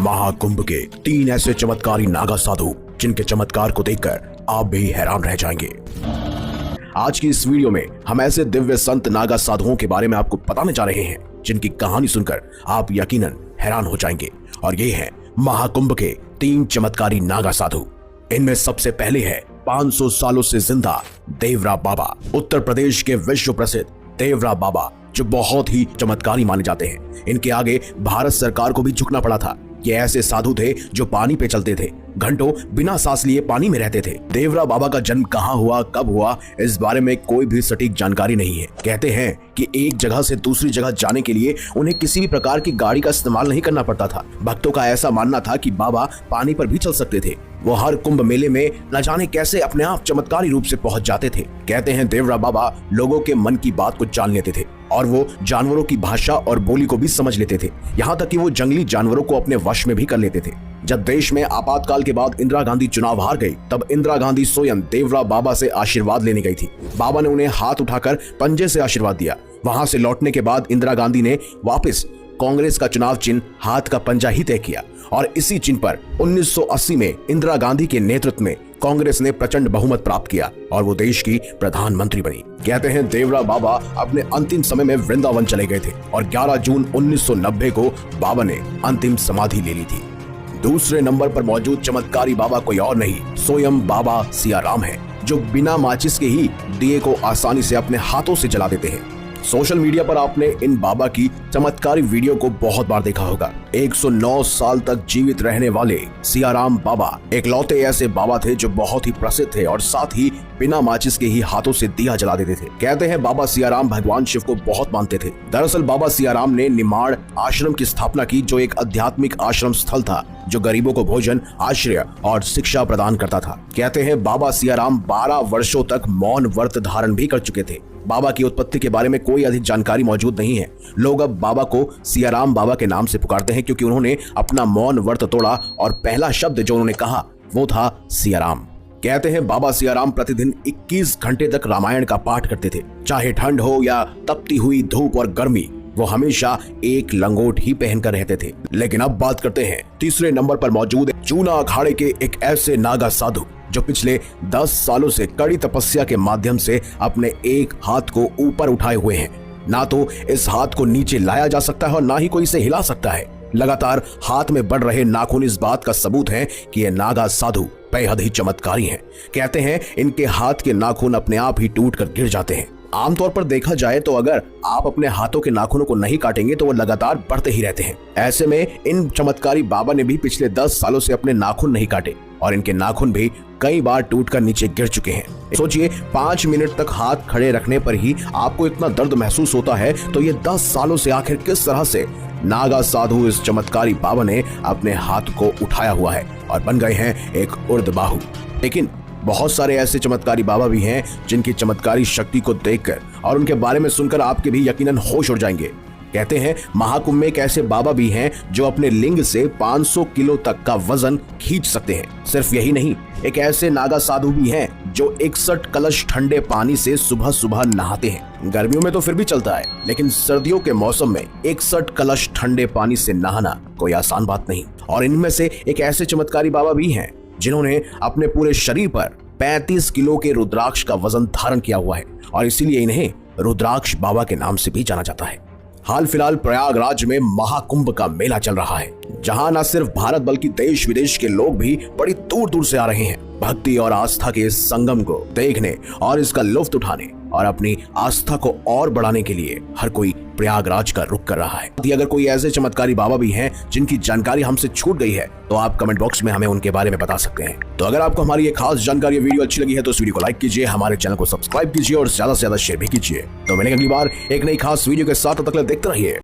महाकुंभ के 3 ऐसे चमत्कारी नागा साधु जिनके चमत्कार को देखकर आप भी हैरान रह जाएंगे। आज की इस वीडियो में हम ऐसे दिव्य संत नागा साधुओं के बारे में आपको बताने जा रहे हैं जिनकी कहानी सुनकर आप यकीनन हैरान हो जाएंगे। और ये हैं महाकुंभ के 3 चमत्कारी नागा साधु। इनमें सबसे पहले है 500 सालों से जिंदा देवरा बाबा। उत्तर प्रदेश के विश्व प्रसिद्ध देवरा बाबा जो बहुत ही चमत्कारी माने जाते हैं। इनके आगे भारत सरकार को भी झुकना पड़ा था। ये ऐसे साधु थे जो पानी पे चलते थे, घंटों बिना सांस लिए पानी में रहते थे। देवरा बाबा का जन्म कहाँ हुआ, कब हुआ, इस बारे में कोई भी सटीक जानकारी नहीं है। कहते हैं कि एक जगह से दूसरी जगह जाने के लिए उन्हें किसी भी प्रकार की गाड़ी का इस्तेमाल नहीं करना पड़ता था। भक्तों का ऐसा मानना था कि बाबा पानी पर भी चल सकते थे। वो हर कुंभ मेले में न जाने कैसे अपने आप चमत्कारी रूप से पहुंच जाते थे। कहते हैं देवरा बाबा लोगों के मन की बात को जान लेते थे और वो जानवरों की भाषा और बोली को भी समझ लेते थे। यहाँ तक कि वो जंगली जानवरों को अपने वश में भी कर लेते थे। जब देश में आपातकाल के बाद इंदिरा गांधी चुनाव हार गई, तब इंदिरा गांधी स्वयं देवरा बाबा से आशीर्वाद लेने गई थी। बाबा ने उन्हें हाथ उठाकर पंजे से आशीर्वाद दिया। वहां से लौटने के बाद इंदिरा गांधी ने वापस कांग्रेस का चुनाव चिन्ह हाथ का पंजा ही तय किया और इसी चिन्ह पर 1980 में इंदिरा गांधी के नेतृत्व में कांग्रेस ने प्रचंड बहुमत प्राप्त किया और वो देश की प्रधानमंत्री बनी। कहते हैं देवरा बाबा अपने अंतिम समय में वृंदावन चले गए थे और 11 जून 1990 को बाबा ने अंतिम समाधि ले ली थी। दूसरे नंबर पर मौजूद चमत्कारी बाबा कोई और नहीं, स्वयं बाबा सियाराम है, जो बिना माचिस के ही दिए को आसानी से अपने हाथों से जला देते हैं। सोशल मीडिया पर आपने इन बाबा की चमत्कारी वीडियो को बहुत बार देखा होगा। 109 साल तक जीवित रहने वाले सियाराम बाबा एकलौते ऐसे बाबा थे जो बहुत ही प्रसिद्ध थे और साथ ही बिना माचिस के ही हाथों से दिया जला देते थे। कहते हैं बाबा सियाराम भगवान शिव को बहुत मानते थे। दरअसल बाबा सियाराम ने निमाड़ आश्रम की स्थापना की, जो एक आध्यात्मिक आश्रम स्थल था जो गरीबों को भोजन, आश्रय और शिक्षा प्रदान करता था। कहते हैं बाबा सियाराम 12 वर्षों तक मौन व्रत धारण भी कर चुके थे। बाबा की उत्पत्ति के बारे में कोई अधिक जानकारी मौजूद नहीं है। लोग अब बाबा को सियाराम बाबा के नाम से पुकारते हैं क्योंकि उन्होंने अपना मौन व्रत तोड़ा और पहला शब्द जो उन्होंने कहा वो था सियाराम। कहते हैं बाबा सियाराम प्रतिदिन 21 घंटे तक रामायण का पाठ करते थे। चाहे ठंड हो या तपती हुई धूप और गर्मी, वो हमेशा एक लंगोट ही पहनकर रहते थे। लेकिन अब बात करते हैं तीसरे नंबर पर मौजूद जूना अखाड़े के एक ऐसे नागा साधु जो पिछले 10 सालों से कड़ी तपस्या के माध्यम से अपने एक हाथ को ऊपर उठाए हुए हैं। ना तो इस हाथ को नीचे लाया जा सकता है और ना ही कोई इसे हिला सकता है। लगातार हाथ में बढ़ रहे नाखून इस बात का सबूत है कि ये नागा साधु बेहद ही चमत्कारी हैं। कहते हैं इनके हाथ के नाखून अपने आप ही टूट कर गिर जाते हैं। आमतौर पर देखा जाए तो अगर आप अपने हाथों के नाखूनों को नहीं काटेंगे तो वो लगातार बढ़ते ही रहते हैं। ऐसे में इन चमत्कारी बाबा ने भी पिछले 10 सालों से अपने नाखून नहीं काटे और इनके नाखून भी कई बार टूटकर नीचे गिर चुके हैं। सोचिए 5 मिनट तक हाथ खड़े रखने पर ही आपको इतना दर्द महसूस होता है, तो ये 10 सालों से आखिर किस तरह से नागा साधु इस चमत्कारी बाबा ने अपने हाथ को उठाया हुआ है और बन गए हैं एक उर्दबाहु। लेकिन बहुत सारे ऐसे चमत्कारी बाबा भी हैं जिनकी चमत्कारी शक्ति को देखकर और उनके बारे में सुनकर आपके भी यकीनन होश उड़ जाएंगे। कहते हैं महाकुंभ में एक ऐसे बाबा भी हैं जो अपने लिंग से 500 किलो तक का वजन खींच सकते हैं। सिर्फ यही नहीं, एक ऐसे नागा साधु भी हैं जो 61 कलश ठंडे पानी से सुबह सुबह नहाते हैं। गर्मियों में तो फिर भी चलता है, लेकिन सर्दियों के मौसम में 61 कलश ठंडे पानी से नहाना कोई आसान बात नहीं। और इनमें से एक ऐसे चमत्कारी बाबा भी हैं जिन्होंने अपने पूरे शरीर पर 35 किलो के रुद्राक्ष का वजन धारण किया हुआ है और इसीलिए इन्हें रुद्राक्ष बाबा के नाम से भी जाना जाता है। हाल फिलहाल प्रयागराज में महाकुंभ का मेला चल रहा है, जहां न सिर्फ भारत बल्कि देश विदेश के लोग भी बड़ी दूर दूर से आ रहे हैं भक्ति और आस्था के इस संगम को देखने और इसका लुत्फ उठाने और अपनी आस्था को और बढ़ाने के लिए हर कोई प्रयागराज का रुख कर रहा है। यदि अगर कोई ऐसे चमत्कारी बाबा भी हैं जिनकी जानकारी हमसे छूट गई है तो आप कमेंट बॉक्स में हमें उनके बारे में बता सकते हैं। तो अगर आपको हमारी ये खास जानकारी वीडियो अच्छी लगी है तो इस वीडियो को लाइक कीजिए, हमारे चैनल को सब्सक्राइब कीजिए और ज्यादा से ज्यादा शेयर भी कीजिए। तो मिलेंगे अगली बार एक नई खास वीडियो के साथ, तब तक देखते रहिए